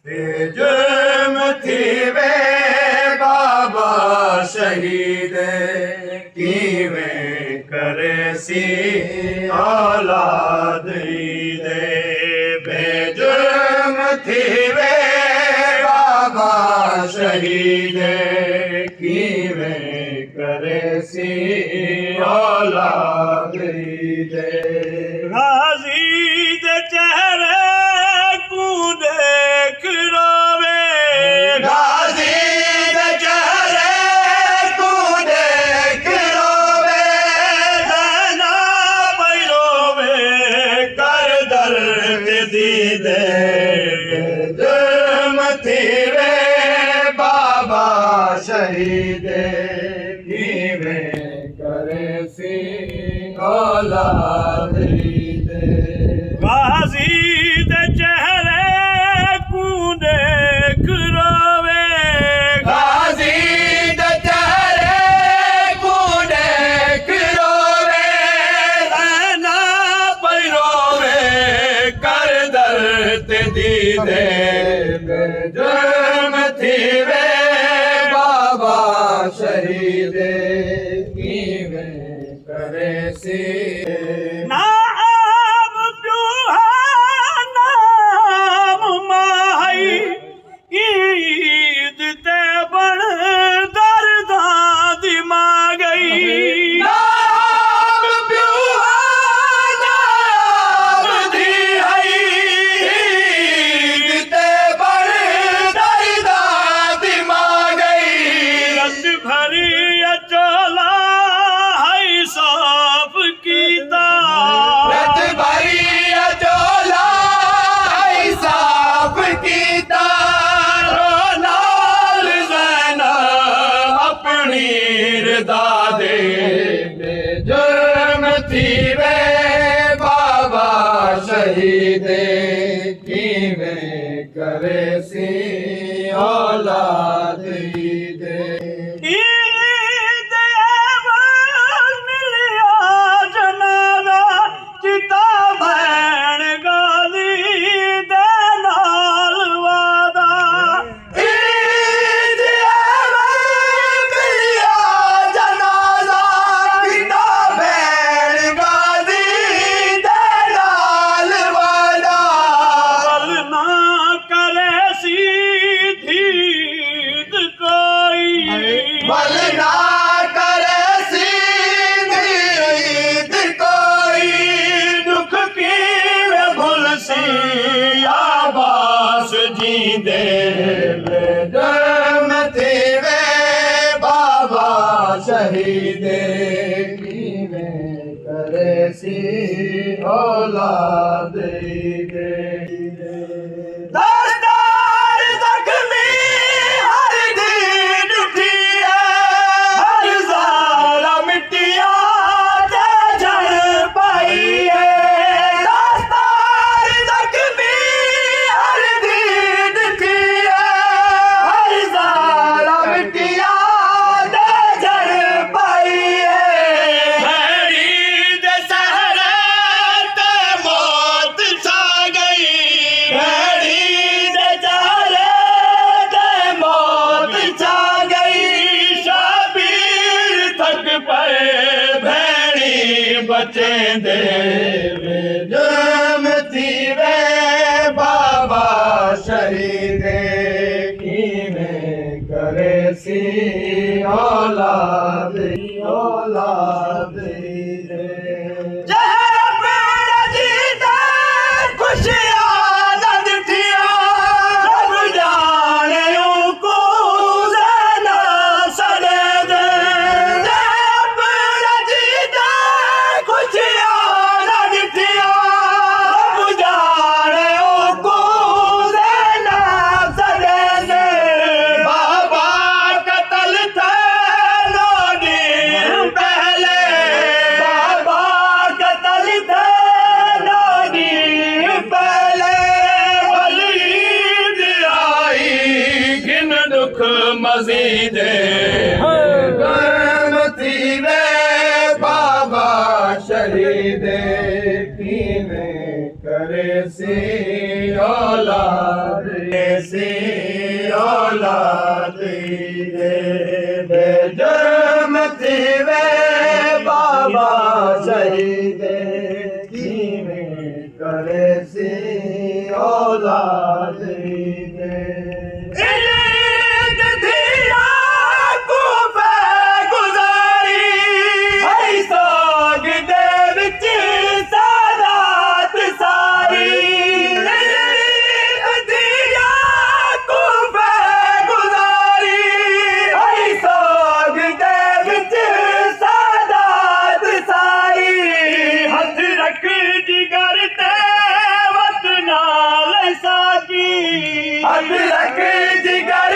जुर्म थी वे बाबा शहीद किवें करे सी औलाद दे। बेजुर्म थी वे बाबा शहीद किवें करे सी औलाद दे। गाजी दे चेहरे को देख रोवे, गाजी दे चेहरे को देख रोवे, ना पई रोवे कर दर्द दीदे। जुर्म थी वे बाबा शहीद किवें करे सी औलाद दे। गाजी दे चेहरे को देख रोवे, गाजी दे चेहरे को देख रोवे, ना पई रोवे कर दर्द दीदे। जुर्म थी वे बाबा शहीद किवें करे सी। नाम प्यूहा नाम माही ईद ते बण दर्दा दिमाग गई। नाम प्यूहा नाम दी हई, ईद ते बड़ दर्दा दिमाग गई। रत भरी अचोला है साफ कीता, रत भरी अचोला है साफ कीता। नाल ज़ैनब अपनी रिदा दे। जुर्म थी वे बाबा शहीद किवें करे सी औलाद दे। ईद एवं मिलिया जनाजा चिता भैण गाली दे नाल वादा। ईद एवं मिलिया जनाजा पिता भैण गाली दे नाल वादा। बल ना करे सी दीद कोई, बल ना करे सीधी ईद कोई। दुख किवें भुल सी आबास जींदे। जुर्म थी वे बाबा शहीद किवें करे सी औलाद दे। दस्तार जख्मी हर दिन उठी है, हर ज़ारा मिट्टिया ते जड़ पाई है। दस्तार जख्मी हर दिन उठी है, हर ज़ारा मिट्टिया ते जड़ पाई है। भैड़ी दे सहरे ते मौत छा गई, भैड़ी दे चारे ते मौत छा गई। शबीर थक पे भैड़ी बचें दे। जुर्म थी वे बाबा शहीद किवें करे सी औलाद औलाद दे। जय पेड़ जीता खुशियाँ नद थिया, रब जाने को ज़ैना सड़े दे। जय पेड़ जीता खुशियाँ नद थिया, रब जाने को ज़ैना सड़े दे। बाबा कत्ल थे 9 दिन पहले, बाबा कत्ल थे 9 दिन पहले। वलीद आई घिन दुख मजीद। जुर्म थी वे बाबा शहीद किवें करे सी औलाद। औलाद दे इलीद दिया कूफे गुजारी हई सोग दे विच सादात सारी इलीद दिया कूफे गुजारी हई सोग दे विच सादात सारी हथ रख जिगर ते वत नाल साकी हथ रख जिगर